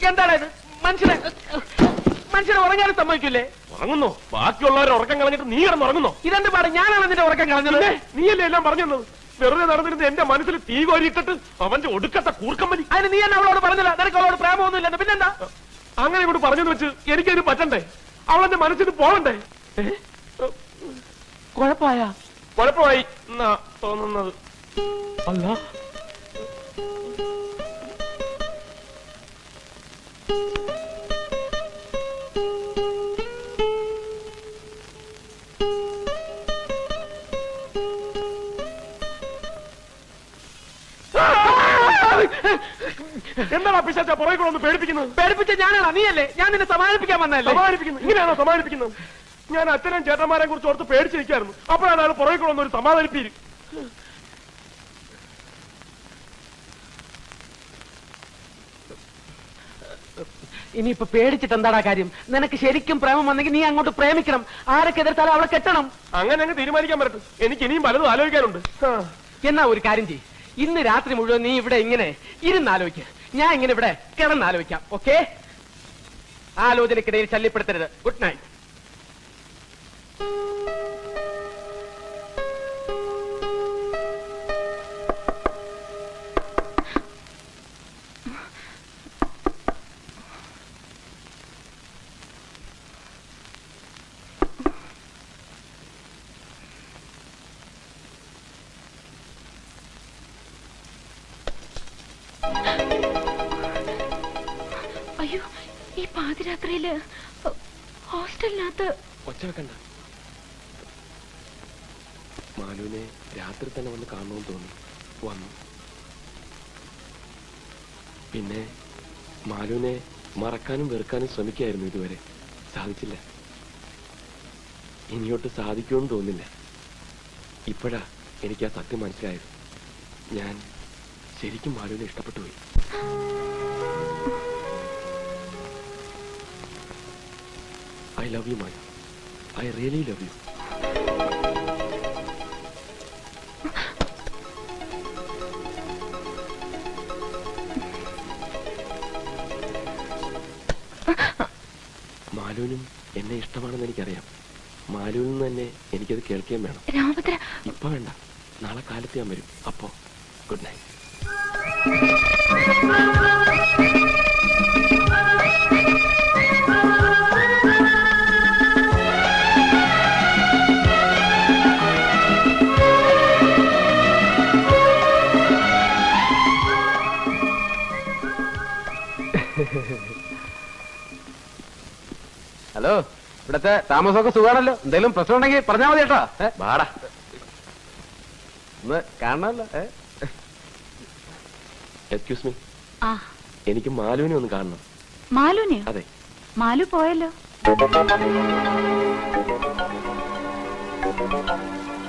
എന്താണ് ഇത്? മനുഷ്യനെ ഉറങ്ങാനും സമ്മതിക്കില്ലേ? ഉറങ്ങുന്നോ? ബാക്കിയുള്ളവരെ ഉറക്കം കളഞ്ഞിട്ട് നീ കിടന്നുറങ്ങുന്നോ? ഇതെന്ത് പാട്? ഞാനാണ് നിന്റെ ഉറക്കം കളഞ്ഞത്. നീയല്ലേ എല്ലാം പറഞ്ഞത്? വെറുതെ നടന്നിരുന്ന എന്റെ മനസ്സിൽ തീ കോരിയിട്ടിട്ട് അവന്റെ ഒടുക്കത്തെ കൂർക്കമ്പലി. അതിന് നീ എന്നെ അവളോട് പറഞ്ഞില്ല. നിനക്ക് അവളോട് പ്രേമമൊന്നുമില്ലെന്ന്. പിന്നെന്താ? അങ്ങനെ ഇവിടെ പറഞ്ഞെന്ന് വെച്ച് എനിക്കതിന് പറ്റണ്ടേ? അവളെന്റെ മനസ്സിന് പോകണ്ടേ? കുഴപ്പമായി എന്നാ തോന്നുന്നത്. അല്ല, എന്താണ് പിശാച പുറകെ കൂടെ ഒന്ന് പേടിപ്പിക്കുന്നത്? പേടിപ്പിച്ച ഞാനാണോ? നീയല്ലേ? ഞാൻ നിന്നെ സമാധാനിപ്പിക്കാൻ വന്നല്ലേ? സമാധാനിപ്പിക്കുന്നു? ഇങ്ങനെയാണോ സമാധാനിപ്പിക്കുന്നത്? ഞാൻ അച്ഛനും ചേട്ടന്മാരെ കുറിച്ച് ഓർത്ത് പേടിച്ചിരിക്കായിരുന്നു. അപ്പോഴാണ് അയാൾ പുറകെ കൂടെ ഒന്നൊരു സമാധാനിപ്പീര്. ഇനിയിപ്പൊ പേടിച്ചിട്ട് എന്താടാ കാര്യം? നിനക്ക് ശരിക്കും പ്രേമം വന്നെങ്കിൽ നീ അങ്ങോട്ട് പ്രേമിക്കണം. ആരൊക്കെ എതിർത്താലും അവളെ കെട്ടണം. അങ്ങനെ അങ്ങ് തീരുമാനിക്കാൻ പറ്റും. എനിക്ക് ഇനിയും പലതും ആലോചിക്കാനുണ്ട്. എന്നാ ഒരു കാര്യം ചെയ്യ്. ഇന്ന് രാത്രി മുഴുവൻ നീ ഇവിടെ ഇങ്ങനെ ഇരുന്നാലോചിക്ക. ഞാൻ ഇങ്ങനെ ഇവിടെ കിടന്നാലോചിക്കാം. ഓക്കെ? ആലോചനക്കിടയിൽ ശല്യപ്പെടുത്തരുത്. Good night. അയ്യോ, ഈ പാതിരാത്രിയില് ഹോസ്റ്റലിനകത്ത് ഒച്ച വെക്കണ്ട. മാലുവിനെ രാത്രി തന്നെ വന്ന് കാണണമെന്ന് തോന്നി. വന്നു. പിന്നെ മാലുവിനെ മറക്കാനും വെറുക്കാനും ശ്രമിക്കായിരുന്നു. ഇതുവരെ സാധിച്ചില്ല. ഇനിയോട്ട് സാധിക്കുമെന്ന് തോന്നില്ല. ഇപ്പോഴാ എനിക്ക് ആ സത്യം മനസ്സിലായത്. ഞാൻ ശരിക്കും മാലുവിനെ ഇഷ്ടപ്പെട്ടു പോയി. I love you, Maya. I really love you. മാലുവിനും എന്നെ ഇഷ്ടമാണെന്ന് എനിക്കറിയാം. മാലുവിൽ നിന്ന് തന്നെ എനിക്കത് കേൾക്കുകയും വേണം. ഇപ്പൊ വേണ്ട, നാളെ കാലത്ത് ഞാൻ വരും. അപ്പോ ഗുഡ് നൈറ്റ്. ഹലോ, ഇവിടത്തെ താമസമൊക്കെ സുഖമാണല്ലോ? എന്തെങ്കിലും പ്രശ്നം ഉണ്ടെങ്കിൽ പറഞ്ഞാൽ മതി കേട്ടോ. വാടാ, ഒന്ന് കാണണമല്ലോ. എക്സ്ക്യൂസ് മീ, എനിക്ക് മാലുവിനെ ഒന്ന് കാണണം. മാലുവിനെയോ? അതെ. മാലു പോയല്ലോ.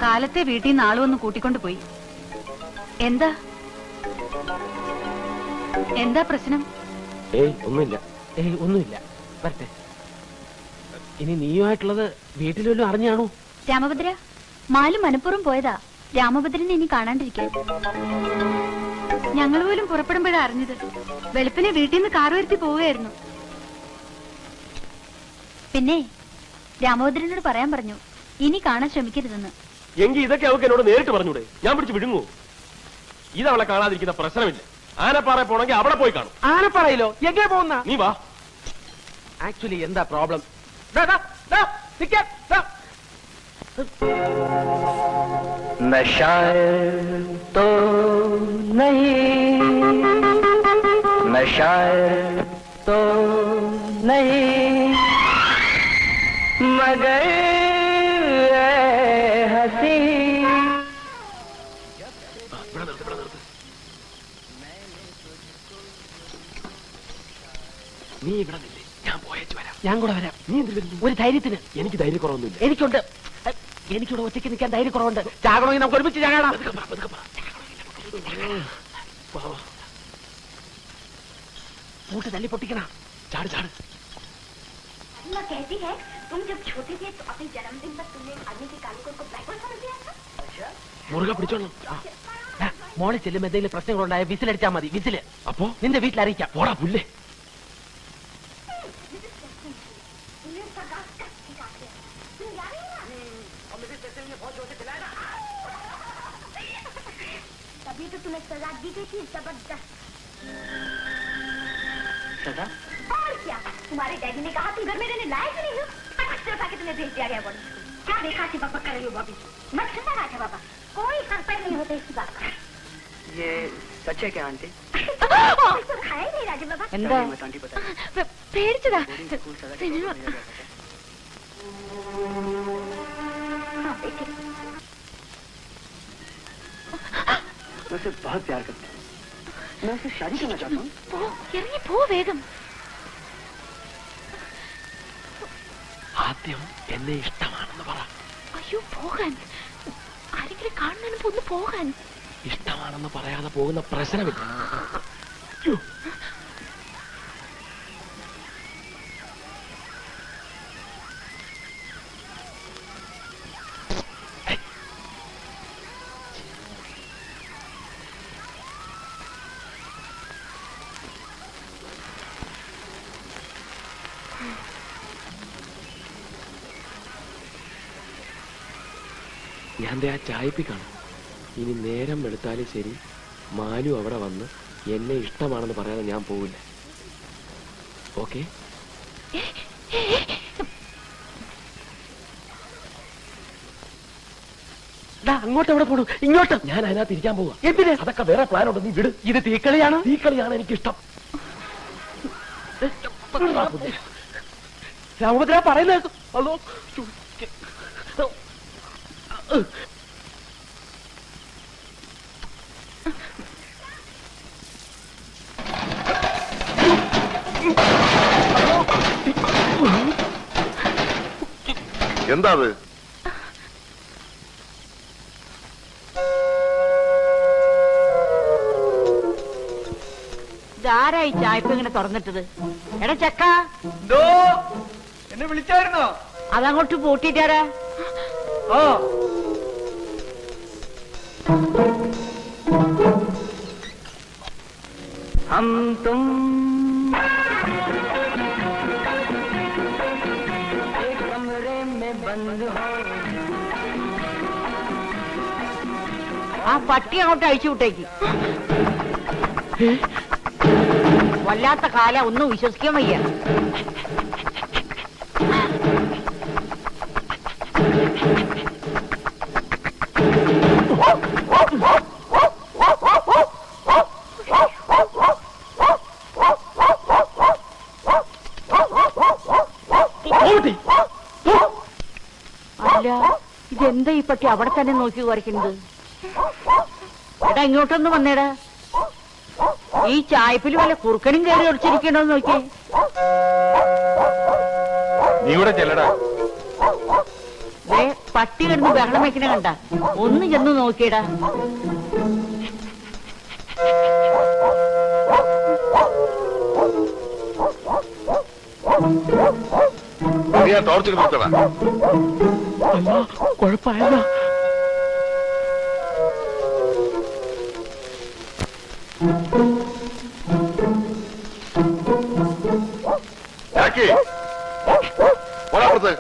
കാലത്തെ വീട്ടിൽ നിന്ന് ആള് വന്ന് കൂട്ടിക്കൊണ്ട് പോയി. എന്താ എന്താ പ്രശ്നം? ഒന്നുമില്ല. വരട്ടെ. ഇനി നീയുമായിട്ടുള്ളത് വീട്ടിലും അറിഞ്ഞാണോ? രാമഭദ്ര, മാലു മനഃപൂർവ്വം പോയതാ രാമഭദ്രനെ ഇനി കാണാണ്ടിരിക്കാൻ. ഞങ്ങൾ പോലും പുറപ്പെടുമ്പോഴാ അറിഞ്ഞത്. വെളുപ്പിനെ വീട്ടിൽ നിന്ന് കാർ വരുത്തി പോവുകയായിരുന്നു. പിന്നെ രാമഭദ്രനോട് പറയാൻ പറഞ്ഞു ഇനി കാണാൻ ശ്രമിക്കരുതെന്ന്. എങ്കിൽ ഇതൊക്കെ അവൾക്ക് എന്നോട് നേരിട്ട് പറഞ്ഞൂടെ? ഞാൻ പിടിച്ച് വിഴുങ്ങൂ. ഇതവളെ കാണാതിരിക്കുന്ന പ്രശ്നമില്ല. ആനപ്പാറ പോണെങ്കിൽ അവിടെ പോയി കാണും. ആനപ്പാറയിലോ? എങ്ങനെ പോകുന്ന? നീ വാ. ആക്ച്വലി എന്താ പ്രോബ്ലം? नशा तो नहीं, नशा तो नहीं, मगर हंसी. നീ ഇവിടെ നില്ലേ, ഞാൻ പോയേച്ചു വരാം. ഞാൻ കൂടെ വരാം. നീ എന്ത് വരുന്നു? ഒരു ധൈര്യത്തിന്. എനിക്ക് ധൈര്യക്കുറവൊന്നുമില്ല. എനിക്കുണ്ട്. എനിക്കിവിടെ ഒറ്റയ്ക്ക് നിൽക്കാൻ ധൈര്യക്കുറവുണ്ട്. ചാകണമെങ്കിൽ നമുക്ക് ഒരുമിച്ച് ചാകണം. കൂട്ട് തല്ലി പൊട്ടിക്കണ. ചാട് ചാട്. മുറുകെ പിടിച്ചോളണം. മോളിൽ ചെല്ലുമ്പോ എന്തെങ്കിലും പ്രശ്നങ്ങളുണ്ടായ വിസിലടിച്ചാൽ മതി. വിസില് അപ്പോ നിന്റെ വീട്ടിൽ അറിയിക്കാം. പോടാ പുല്ലേ. तभी तो तुम्हें सजा दी गई थी जबरदस्त। सजा? और क्या, तुम्हारे डैडी ने कहा तुम घर में रहने लायक ही नहीं हो, फटाक उठा के तुम्हें भेज दिया गया बॉडी स्कूल। क्या देखा थी पापा कर रही हो बॉडी स्कूल? मत सुनना राजा बाबा, कोई सर पैर नहीं होता इसकी बात का। ये सच है क्या आंटी? तो खाया ही नहीं राजा बाबा। എന്താ ആന്റി പറ്റാ? പേടിച്ചതാ. स्कूल सजा സിനിമ. के हाँ बेटे, मैं उसे बहुत प्यार करता हूँ. मैं उससे शादी करना चाहता हूँ. പോ, ഇറങ്ങി പോ വേഗം. ആദ്യം എന്നെ ഇഷ്ടമാണെന്ന് പറ. അയ്യോ പോകാൻ, ആരെങ്കിലും കാണുന്നതിന് മുമ്പ് ഒന്ന് പോകാൻ. ഇഷ്ടമാണെന്ന് പറയാതെ പോകുന്ന പ്രശ്നമില്ല. ഞാൻ ദേ ആ ചായപ്പി കാണും. ഇനി നേരം വെളുത്താലും ശരി, മാലു അവിടെ വന്ന് എന്നെ ഇഷ്ടമാണെന്ന് പറയാതെ ഞാൻ പോവില്ല. ഓക്കെ? അങ്ങോട്ട് എവിടെ പോണു? ഇങ്ങോട്ട്. ഞാൻ അതിനകത്ത് ഇരിക്കാൻ പോവാ. എന്തിന്? അതൊക്കെ വേറെ പ്ലാൻ ഉണ്ട്, നീ വിട്. ഇത് തീക്കളിയാണ്. തീക്കളിയാണ് എനിക്കിഷ്ടം. രാമഭദ്ര പറയുന്നത് അതോ എന്താ അത്? ഇതാരായി ചായപ്പ് ഇങ്ങനെ തുറന്നിട്ടത്? എടാ ചക്ക, എന്നെ വിളിച്ചായിരുന്നോ? അതങ്ങോട്ട് പൂട്ടിട്ടാരാ? ഓ, हम तुम एक कमरे में बंद हो. ആ പട്ടി അങ്ങോട്ട് അഴിച്ചു വിട്ടേക്ക്. വല്ലാത്ത കാല, ഒന്നും വിശ്വസിക്കാൻ വയ്യ. അല്ല, ഇതെന്താ ഈ പട്ടി അവിടെ തന്നെ നോക്കി കുറയ്ക്കുന്നത്? എടാ ഇങ്ങോട്ടൊന്ന് വന്നേടാ. ഈ ചായപ്പിൽ വല്ല കുറുക്കനും കയറി ഒളിച്ചിരിക്കണോന്ന് നോക്കിയേ. നീ ഇവിടെ ചെല്ലടാ. ദേ പട്ടി കിടന്ന് ബഹളം വെക്കണ കണ്ട, ഒന്ന് ചെന്ന് നോക്കിയടാ. നീ ആ ടോർച്ച് നിർത്തടാ. കുഴപ്പമായതാ. പോരാപ്പുറത്ത്.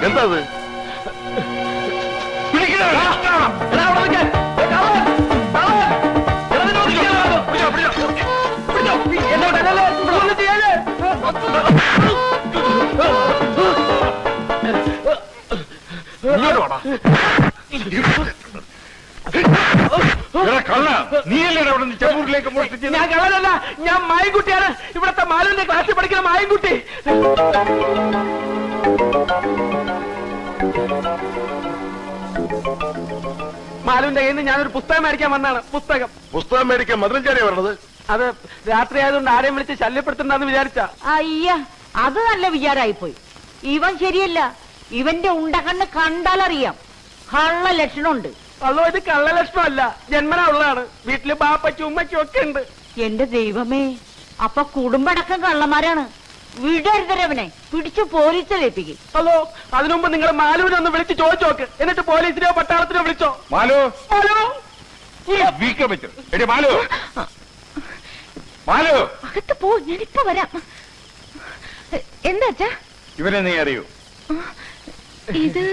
എന്താ അത്? ഞാൻ കള്ളനല്ല, ഞാൻ മായൻകുട്ടിയാണ്. ഇവിടത്തെ മാലുവിന്റെ ക്ലാസ്സിൽ പഠിക്കുന്ന മായൻകുട്ടി. മാലുവിന്റെ കയ്യിൽ നിന്ന് ഞാനൊരു പുസ്തകം മേടിക്കാൻ വന്നാണ്. പുസ്തകം മേടിക്കാൻ മധുരഞ്ചാരിയാ വരണത്? അത് രാത്രി ആയതുകൊണ്ട് ആരെയും വിളിച്ച് ശല്യപ്പെടുത്തണ്ടെന്ന് വിചാരിച്ച. അയ്യ, അത് നല്ല വിചാരായിപ്പോയി. ഇവൻ ശരിയല്ല. ഇവന്റെ ഉണ്ടകണ്ണ് കണ്ടാലറിയാം കള്ള ലക്ഷണമുണ്ട്. അതോ ഇത് കള്ളലക്ഷണമല്ല, ജന്മനാ ഉള്ളതാണ്. വീട്ടില് ബാപ്പച്ചും ഉമ്മച്ചും ഒക്കെ ഉണ്ട്. എന്റെ ദൈവമേ, അപ്പൊ കുടുംബടക്കം കള്ളന്മാരാണ്. വിടരുതരവനെ പിടിച്ചു പോലീസിലേപ്പിക്കും. അതോ അതിനുമുമ്പ് നിങ്ങൾ മാലുവിനെ ഒന്ന് വിളിച്ച് ചോദിച്ചു നോക്ക്. എന്നിട്ട് പോലീസിനെയോ പട്ടാളത്തിനോ വിളിച്ചോ. മാലു മാലു വീക്കം വെച്ചു. എടി മാലു, മാലു, അകത്ത് പോ, ഞാനിപ്പോ വരാം. എന്താ അച്ഛാ? ഇവനെ നീ അറിയൂ? ഇത്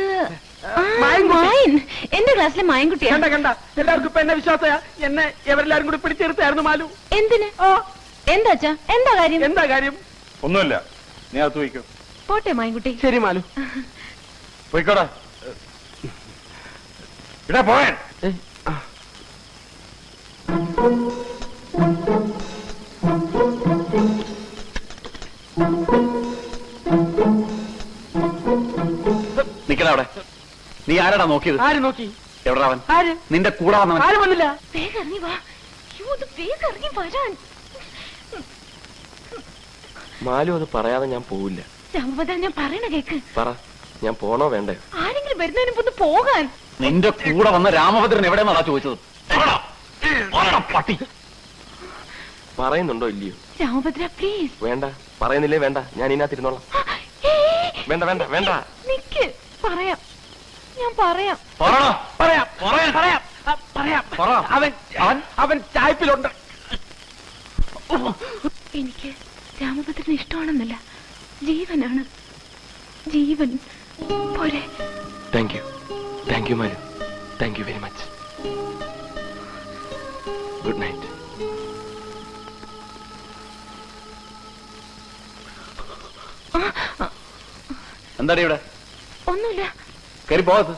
മായൻകുട്ടി. മായൻ, എന്റെ ക്ലാസ്സിലെ മായൻകുട്ടിയാ. കണ്ട കണ്ട, എല്ലാവർക്കും ഇപ്പൊ എന്നെ വിശ്വാസയാ. എന്നെ എവരെല്ലാരും കൂടി പിടിച്ചെടുത്തായിരുന്നു മാലു. എന്തിന്? എന്താ അച്ഛാ? എന്താ കാര്യം? എന്താ കാര്യം? ഒന്നുമില്ല, നീ അകത്ത് പോയിക്കോ. പോട്ടെ മായൻകുട്ടി. ശരി മാലു. പോയിക്കോടാ. ഇടാ പോയാൻ. നിക്കണ അവിടെ. നീ ആരാടാ നോക്കിയത്? ആര് നോക്കി? എവിടാ അവൻ? ആര്? നിന്റെ കൂടെ വന്നവൻ. ആര് വന്നില്ല? വേഗം ഇറങ്ങി വാ. അയ്യോ, ഇത് വേഗം ഇറങ്ങി വരാൻ. മാലു അത് പറയാതെ ഞാൻ പോവില്ല. രാമഭദ്ര, ഞാൻ പറയണ കേക്ക്. പറ, ഞാൻ പോണോ വേണ്ടേ? ആരെങ്കിലും വരുന്നതിന് മുമ്പ് ഒന്ന് പോകാൻ. നിന്റെ കൂടെ വന്ന രാമഭദ്രൻ എവിടെയെന്നാടാ ചോദിച്ചത്? എവിടാ? ആരെടാ പട്ടി? പറയുന്നുണ്ടോ ഇല്ലയോ? രാമഭദ്ര പ്ലീസ്. വേണ്ട, പറയുന്നില്ലേ വേണ്ട, ഞാൻ ഇതിനകത്തിരുന്നോളാം. വേണ്ട വേണ്ട വേണ്ട. നിക്ക്, പറയാം, ഞാൻ പറയാം. പറടാ. പറയാം പറയാൻ. പറയാം പറയാം. പറ. അവൻ ചായ്പിലുണ്ട്. എനിക്ക് രാമഭദ്രന് ഇഷ്ടമാണെന്നല്ല, ജീവനാണ്. ജീവൻ പോരെ. Thank you Malu, thank you very much. Good night. എന്താടി ഇവിടെ? ഒന്നുമില്ല. കയറി പോകത്ത്.